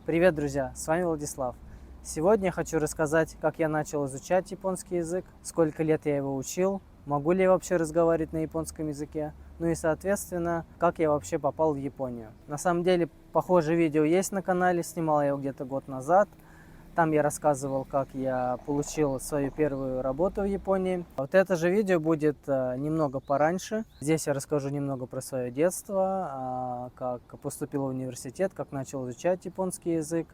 Привет, друзья! С вами Владислав. Сегодня я хочу рассказать, как я начал изучать японский язык, сколько лет я его учил, могу ли я вообще разговаривать на японском языке, ну и, соответственно, как я вообще попал в Японию. На самом деле, похожее видео есть на канале, снимал я его где-то год назад. Там я рассказывал, как я получил свою первую работу в Японии. Вот это же видео будет немного пораньше. Здесь я расскажу немного про свое детство, как поступил в университет, как начал изучать японский язык,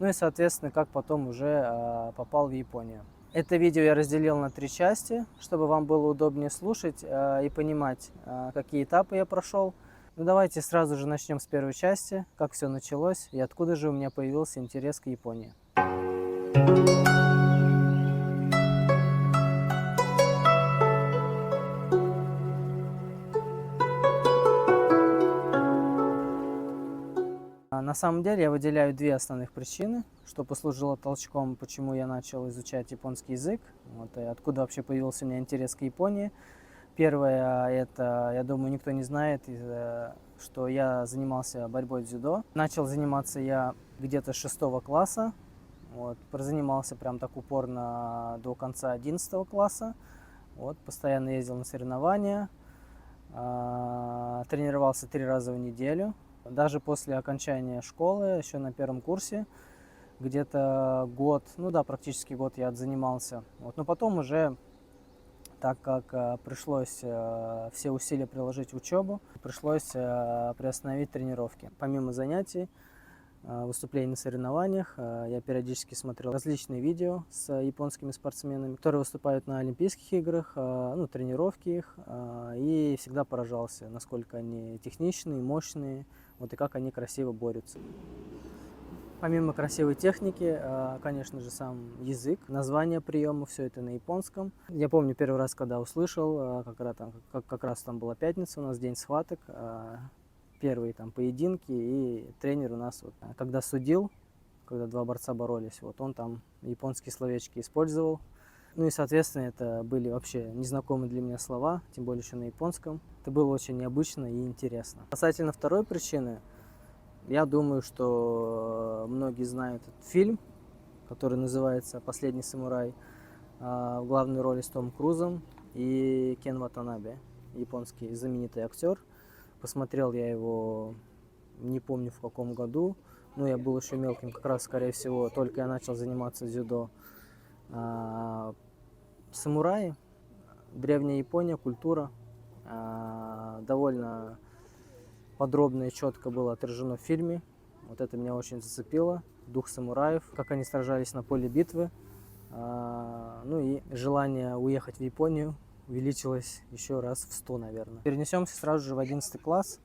ну и, соответственно, как потом уже попал в Японию. Это видео я разделил на 3 части, чтобы вам было удобнее слушать и понимать, какие этапы я прошел. Ну давайте сразу же начнем с первой части, как все началось и откуда же у меня появился интерес к Японии. На самом деле я выделяю 2 основных причины, что послужило толчком, почему я начал изучать японский язык, вот, и откуда вообще появился у меня интерес к Японии. Первое, это, я думаю, никто не знает, что я занимался борьбой дзюдо. Начал заниматься я где-то с 6 класса, вот, прозанимался прям так упорно до конца 11 класса. Вот, постоянно ездил на соревнования, тренировался 3 раза в неделю. Даже после окончания школы, еще на 1 курсе, где-то год, ну да, практически год я отзанимался. Вот, но потом уже, так как пришлось все усилия приложить в учебу, пришлось приостановить тренировки. Помимо занятий, выступлений на соревнованиях, я периодически смотрел различные видео с японскими спортсменами, которые выступают на Олимпийских играх, ну, тренировки их, и всегда поражался, насколько они техничные, мощные, вот и как они красиво борются. Помимо красивой техники, конечно же, сам язык, название приема, все это на японском. Я помню первый раз, когда услышал, как раз там была пятница, у нас день схваток, первые там поединки, и тренер у нас, вот, когда судил, когда 2 борца боролись, вот он там японские словечки использовал. Ну и, соответственно, это были вообще незнакомые для меня слова, тем более еще на японском. Это было очень необычно и интересно. Касательно второй причины, я думаю, что многие знают этот фильм, который называется «Последний самурай», в главной роли с Томом Крузом и Кен Ватанабе, японский знаменитый актер. Посмотрел я его, не помню в каком году, но я был еще мелким, как раз, скорее всего, только я начал заниматься дзюдо. Самураи, древняя Япония, культура, довольно подробно и четко было отражено в фильме. Вот это меня очень зацепило. Дух самураев, как они сражались на поле битвы. Ну и желание уехать в Японию увеличилось еще раз в 100, наверное. Перенесемся сразу же в 11 класс.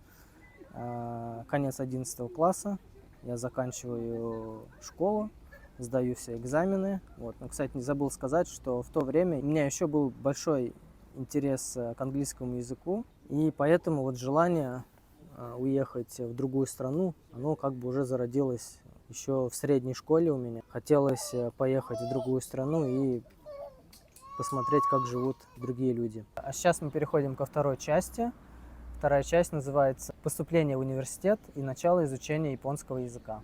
Конец 11 класса. Я заканчиваю школу, сдаю все экзамены. Вот. Но, кстати, не забыл сказать, что в то время у меня еще был большой интерес к английскому языку. И поэтому вот желание уехать в другую страну, оно как бы уже зародилось еще в средней школе у меня. Хотелось поехать в другую страну и посмотреть, как живут другие люди. А сейчас мы переходим ко второй части. Вторая часть называется «Поступление в университет и начало изучения японского языка».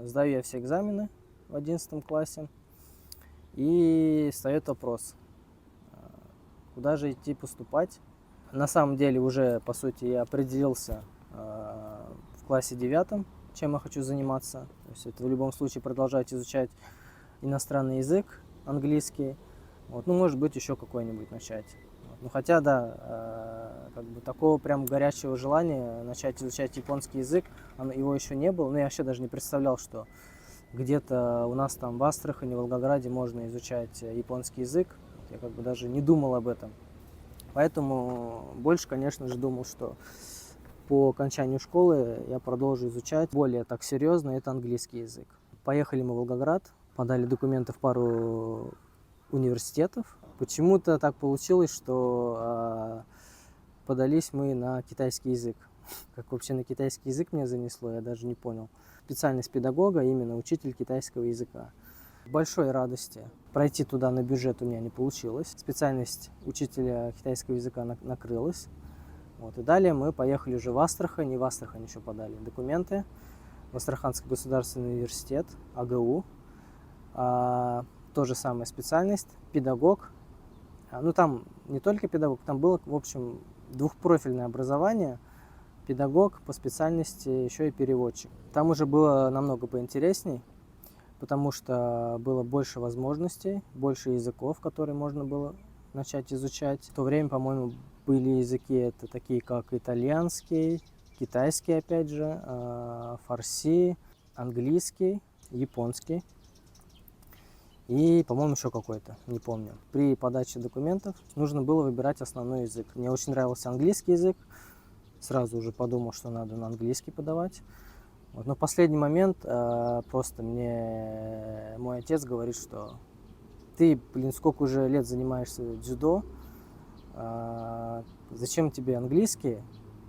Сдаю я все экзамены в 11 классе. И встает вопрос, куда же идти поступать. На самом деле уже, по сути, я определился в классе 9, чем я хочу заниматься. То есть это в любом случае продолжать изучать иностранный язык, английский. Вот, ну, может быть, еще какой-нибудь начать. Вот. Ну, хотя, да, как бы такого прям горячего желания начать изучать японский язык, его еще не было. Но я вообще даже не представлял, что где-то у нас там в Астрахани, в Волгограде можно изучать японский язык. Я как бы даже не думал об этом. Поэтому больше, конечно же, думал, что по окончанию школы я продолжу изучать более так серьезно, это английский язык. Поехали мы в Волгоград, подали документы в пару университетов. Почему-то так получилось, что подались мы на китайский язык. Как вообще на китайский язык меня занесло, я даже не понял. Специальность педагога, именно учитель китайского языка. Большой радости пройти туда на бюджет у меня не получилось. Специальность учителя китайского языка накрылась. Вот. И далее мы поехали уже в Астрахань, и в Астрахань еще подали документы в Астраханский государственный университет, АГУ. Тоже самая специальность, педагог. Ну там не только педагог, там было, в общем, двухпрофильное образование. Педагог по специальности, еще и переводчик. Там уже было намного поинтересней, потому что было больше возможностей, больше языков, которые можно было начать изучать. В то время, по-моему, были языки это такие, как итальянский, китайский, опять же, фарси, английский, японский и, по-моему, еще какой-то, не помню. При подаче документов нужно было выбирать основной язык. Мне очень нравился английский язык, сразу уже подумал, что надо на английский подавать. Вот. Но в последний момент просто мне мой отец говорит, что ты, сколько уже лет занимаешься дзюдо, зачем тебе английский,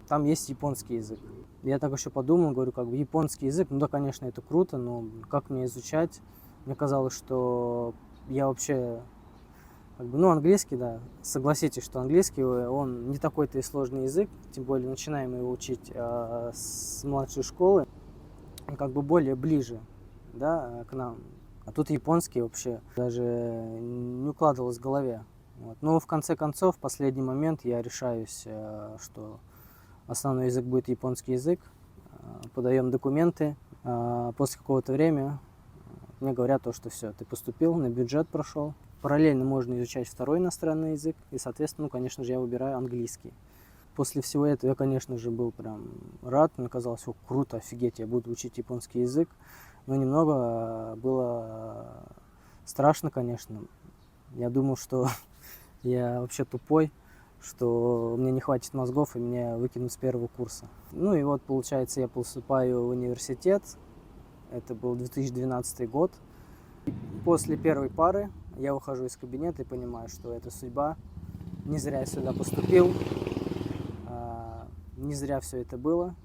там есть японский язык. Я так еще подумал, говорю, как бы японский язык, ну да, конечно, это круто, но как мне изучать? Мне казалось, что я вообще, английский, да, согласитесь, что английский, он не такой-то и сложный язык, тем более начинаем его учить с младшей школы, он как бы более ближе, да, к нам. А тут японский вообще даже не укладывалось в голове. Вот. Но в конце концов, в последний момент я решаюсь, что основной язык будет японский язык. Подаем документы. После какого-то времени мне говорят, что все, ты поступил, на бюджет прошел. Параллельно можно изучать второй иностранный язык. И, соответственно, конечно же, я выбираю английский. После всего этого я, конечно же, был прям рад. Мне казалось, круто, офигеть, я буду учить японский язык. Но немного было страшно, конечно. Я думал, что я вообще тупой, что мне не хватит мозгов и меня выкинут с первого курса. Ну и вот, получается, я поступаю в университет. Это был 2012 год. После первой пары я ухожу из кабинета и понимаю, что это судьба. Не зря я сюда поступил. Не зря все это было.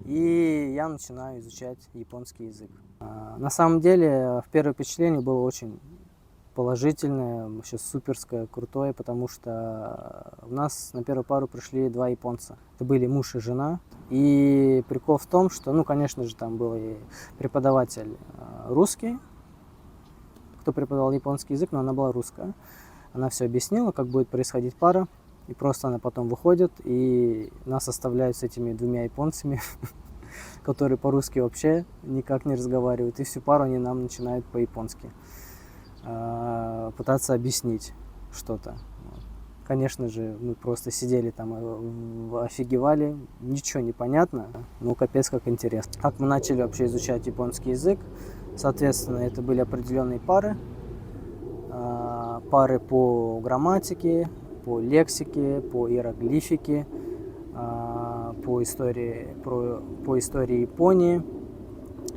И я начинаю изучать японский язык. На самом деле, в первое впечатление было очень положительное, вообще суперское, крутое, потому что у нас на первую пару пришли два японца. Это были муж и жена. И прикол в том, что, конечно же, там был и преподаватель русский, кто преподавал японский язык, но она была русская. Она все объяснила, как будет происходить пара. И просто она потом выходит, и нас оставляют с этими двумя японцами, которые по-русски вообще никак не разговаривают. И всю пару они нам начинают по-японски пытаться объяснить что-то. Конечно же, мы просто сидели там, офигевали, ничего не понятно, ну капец как интересно. Как мы начали вообще изучать японский язык, соответственно, это были определенные пары по грамматике, по лексике, по иероглифике, по истории Японии.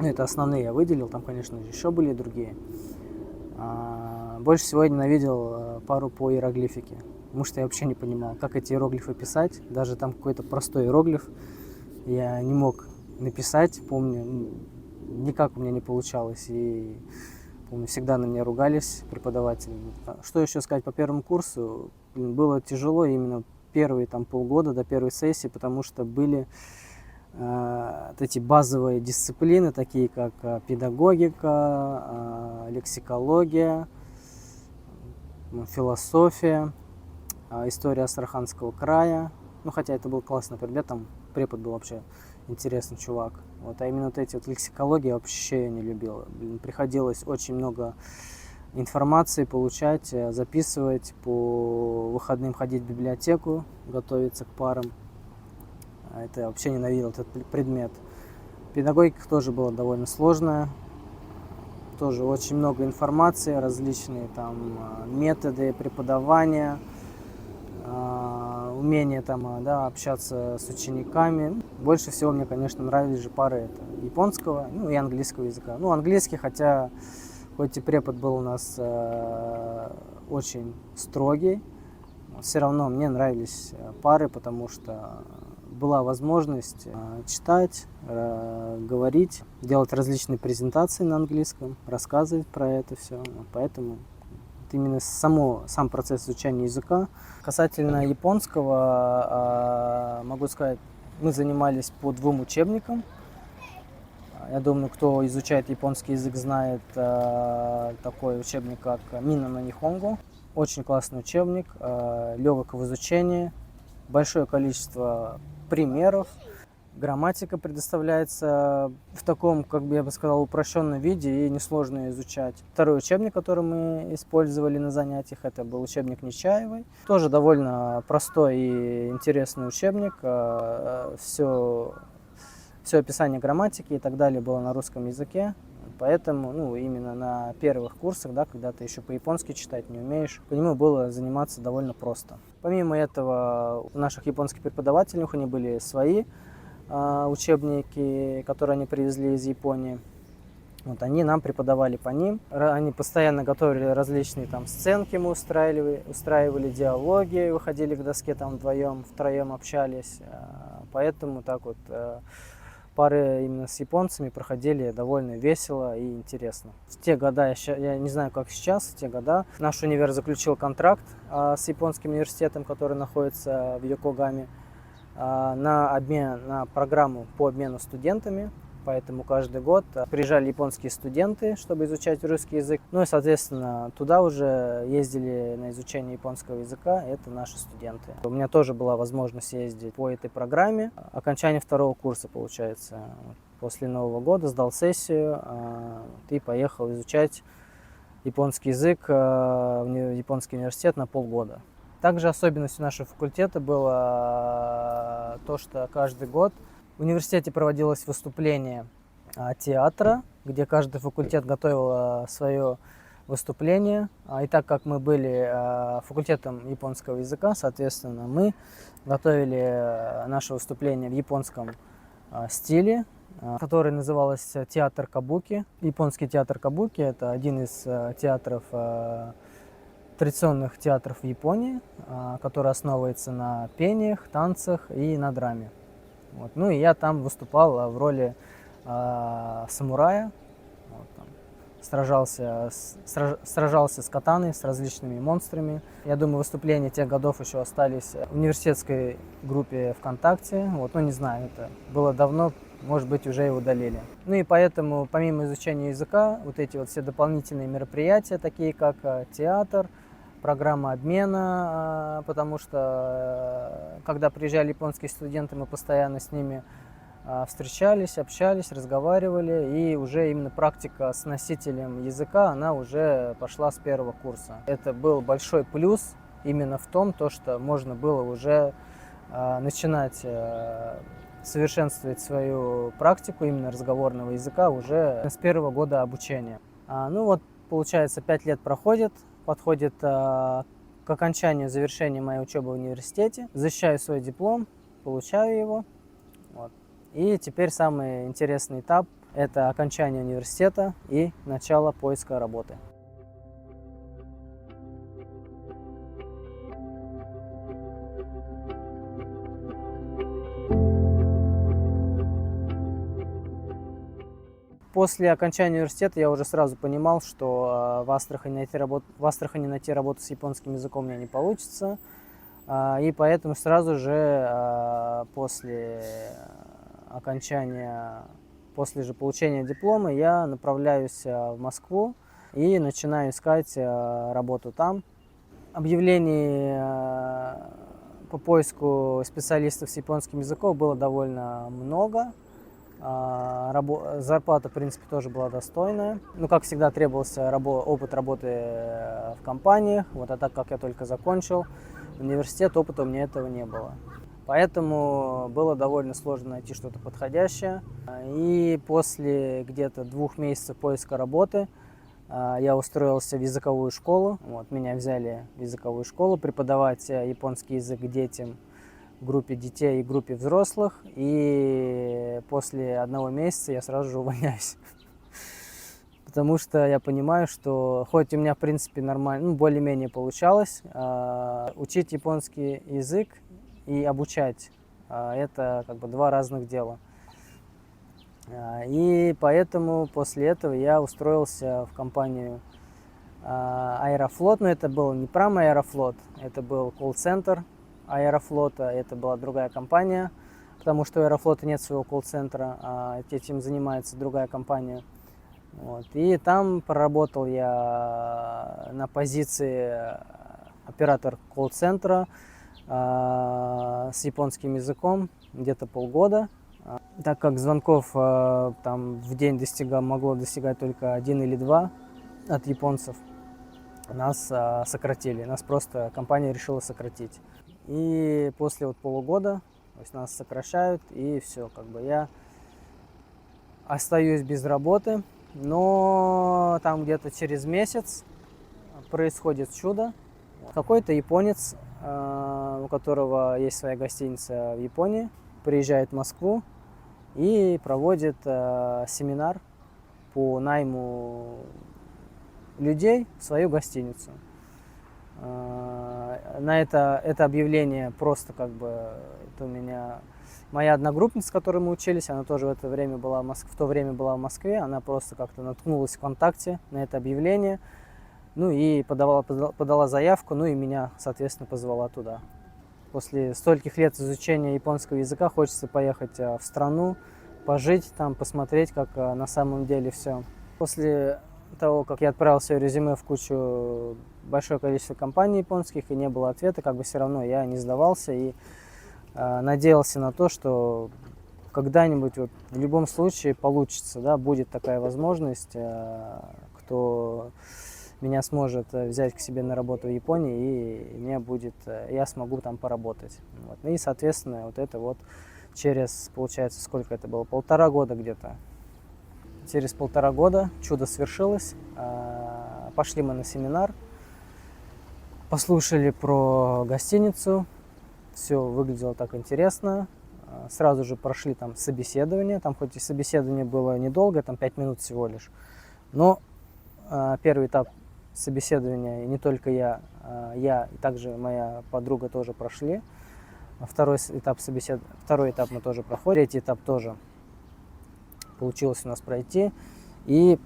Это основные я выделил, там, конечно же, еще были другие. Больше всего я ненавидел пару по иероглифике, потому что я вообще не понимал, как эти иероглифы писать. Даже там какой-то простой иероглиф я не мог написать, помню, никак у меня не получалось. И помню, всегда на меня ругались преподаватели. Что еще сказать по первому курсу? Было тяжело именно первые полгода до первой сессии, потому что были эти базовые дисциплины, такие как педагогика, лексикология, философия, история Астраханского края. Хотя это был классный предмет, там препод был вообще интересный чувак. А именно эти лексикологии вообще я не любил. Приходилось очень много информации получать, записывать, по выходным ходить в библиотеку, готовиться к парам. Это я вообще ненавидел этот предмет. Педагогика тоже была довольно сложная. Тоже очень много информации, различные методы преподавания, умение общаться с учениками. Больше всего мне, конечно, нравились же пары японского, и английского языка. Английский, хоть и препод был у нас очень строгий, все равно мне нравились пары, потому что была возможность читать, говорить, делать различные презентации на английском, рассказывать про это все. Поэтому именно сам процесс изучения языка. Касательно японского, могу сказать, мы занимались по 2 учебникам. Я думаю, кто изучает японский язык, знает такой учебник, как Minna no Nihongo. Очень классный учебник, легок в изучении, большое количество примеров. Грамматика предоставляется в таком, как бы я бы сказал, упрощенном виде и несложно изучать. Второй учебник, который мы использовали на занятиях, это был учебник Нечаевой. Тоже довольно простой и интересный учебник. Все описание грамматики и так далее было на русском языке. Поэтому, именно на первых курсах, да, когда ты еще по-японски читать не умеешь, по нему было заниматься довольно просто. Помимо этого, у наших японских преподавателей, у них были свои учебники, которые они привезли из Японии. Они нам преподавали по ним. Они постоянно готовили различные сценки, мы устраивали диалоги, выходили к доске вдвоем, втроем общались. Поэтому пары именно с японцами проходили довольно весело и интересно. В те года, я не знаю, как сейчас, в те года наш универ заключил контракт с японским университетом, который находится в Йокогаме, на программу по обмену студентами. Поэтому каждый год приезжали японские студенты, чтобы изучать русский язык. И, соответственно, туда уже ездили на изучение японского языка, это наши студенты. У меня тоже была возможность ездить по этой программе. Окончание 2-го курса, получается. После Нового года сдал сессию и поехал изучать японский язык в японский университет на полгода. Также особенностью нашего факультета было то, что каждый год в университете проводилось выступление театра, где каждый факультет готовил свое выступление. И так как мы были факультетом японского языка, соответственно, мы готовили наше выступление в японском стиле, который назывался театр кабуки. Японский театр кабуки – это один из традиционных театров в Японии, который основывается на пениях, танцах и на драме. И я там выступал в роли самурая, сражался с катаной, с различными монстрами. Я думаю, выступления тех годов еще остались в университетской группе ВКонтакте. Не знаю, это было давно, может быть, уже и удалили. И поэтому, помимо изучения языка, эти все дополнительные мероприятия, такие как театр, программа обмена, потому что когда приезжали японские студенты, мы постоянно с ними встречались, общались, разговаривали, и уже именно практика с носителем языка, она уже пошла с 1-го курса. Это был большой плюс именно в том, что можно было уже начинать совершенствовать свою практику именно разговорного языка уже с 1-го года обучения. Получается, 5 лет подходит к окончанию, завершению моей учебы в университете. Защищаю свой диплом, получаю его. И теперь самый интересный этап – это окончание университета и начало поиска работы. После окончания университета я уже сразу понимал, что в Астрахани найти работу с японским языком у меня не получится. И поэтому сразу же после получения диплома я направляюсь в Москву и начинаю искать работу там. Объявлений по поиску специалистов с японским языком было довольно много. Зарплата, в принципе, тоже была достойная. Как всегда, требовался опыт работы в компаниях. А так как я только закончил университет, опыта у меня этого не было. Поэтому было довольно сложно найти что-то подходящее. И после где-то 2 месяцев поиска работы я устроился в языковую школу. Меня взяли в языковую школу преподавать японский язык детям, группе детей и группе взрослых, и после 1 месяца я сразу же увольняюсь. Потому что я понимаю, что хоть у меня, в принципе, нормально, более-менее получалось учить японский язык и обучать это как бы два разных дела. И поэтому после этого я устроился в компанию Аэрофлот, но это был не прям Аэрофлот, это был колл-центр Аэрофлота, это была другая компания, потому что у Аэрофлота нет своего колл-центра, а этим занимается другая компания. Вот. И там проработал я на позиции оператор колл-центра с японским языком где-то полгода. Так как звонков там в день могло достигать только 1 или 2 от японцев, нас сократили, нас просто компания решила сократить. И после вот полугода, то есть нас сокращают, и все, как бы я остаюсь без работы, но там где-то через месяц происходит чудо. Какой-то японец, у которого есть своя гостиница в Японии, приезжает в Москву и проводит семинар по найму людей в свою гостиницу. На это объявление просто как бы это у меня моя одногруппница, с которой мы учились, она тоже в то время была в Москве, она просто как-то наткнулась ВКонтакте на это объявление, ну и подала заявку, ну и меня, соответственно, позвала туда. После стольких лет изучения японского языка хочется поехать в страну, пожить там, посмотреть, как на самом деле все. После того, как я отправил свое резюме в большое количество компаний японских, и не было ответа, как бы все равно я не сдавался и надеялся на то, что когда-нибудь вот, в любом случае получится, да, будет такая возможность, кто меня сможет взять к себе на работу в Японии, и я смогу там поработать. Вот. И, соответственно, вот это вот через, получается, сколько это было, 1,5 года где-то. Через 1,5 года чудо свершилось. Пошли мы на семинар, послушали про гостиницу, все выглядело так интересно. Сразу же прошли там собеседование, там хоть и собеседование было недолго, там 5 минут всего лишь, но первый этап собеседования, и не только я и также моя подруга тоже прошли. Второй этап мы тоже проходим, третий этап тоже получилось у нас пройти. И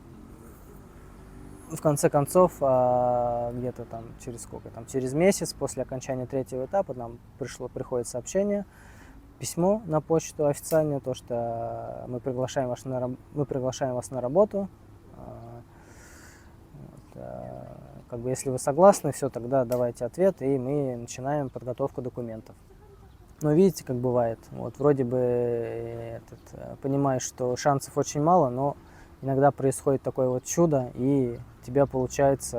в конце концов, где-то там через месяц после окончания третьего этапа нам приходит сообщение, письмо на почту официальное, то, что мы приглашаем вас на работу. Как бы, если вы согласны, все, тогда давайте ответ, и мы начинаем подготовку документов. Но видите, как бывает, вот вроде бы понимаешь, что шансов очень мало, но иногда происходит такое вот чудо, и ты получаешь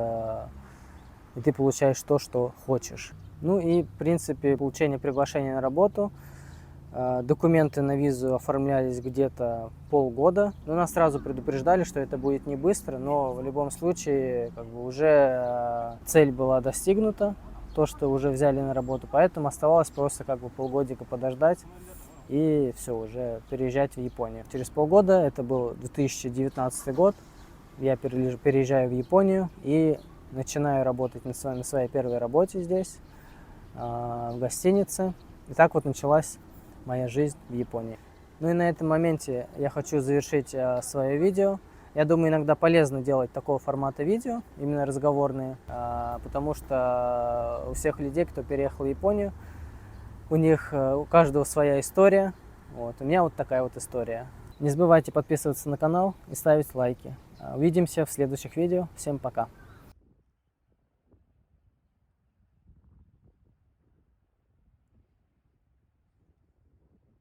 то, что хочешь. Ну и, в принципе, получение приглашения на работу, документы на визу оформлялись где-то полгода. Но нас сразу предупреждали, что это будет не быстро, но в любом случае как бы уже цель была достигнута, то, что уже взяли на работу, поэтому оставалось просто как бы полгодика подождать и все, уже переезжать в Японию. Через полгода, это был 2019 год, я переезжаю в Японию и начинаю работать на своей первой работе здесь, в гостинице. И так вот началась моя жизнь в Японии. Ну и на этом моменте я хочу завершить свое видео. Я думаю, иногда полезно делать такого формата видео, именно разговорные, потому что у всех людей, кто переехал в Японию, у каждого своя история. Вот. У меня вот такая вот история. Не забывайте подписываться на канал и ставить лайки. Увидимся в следующих видео. Всем пока!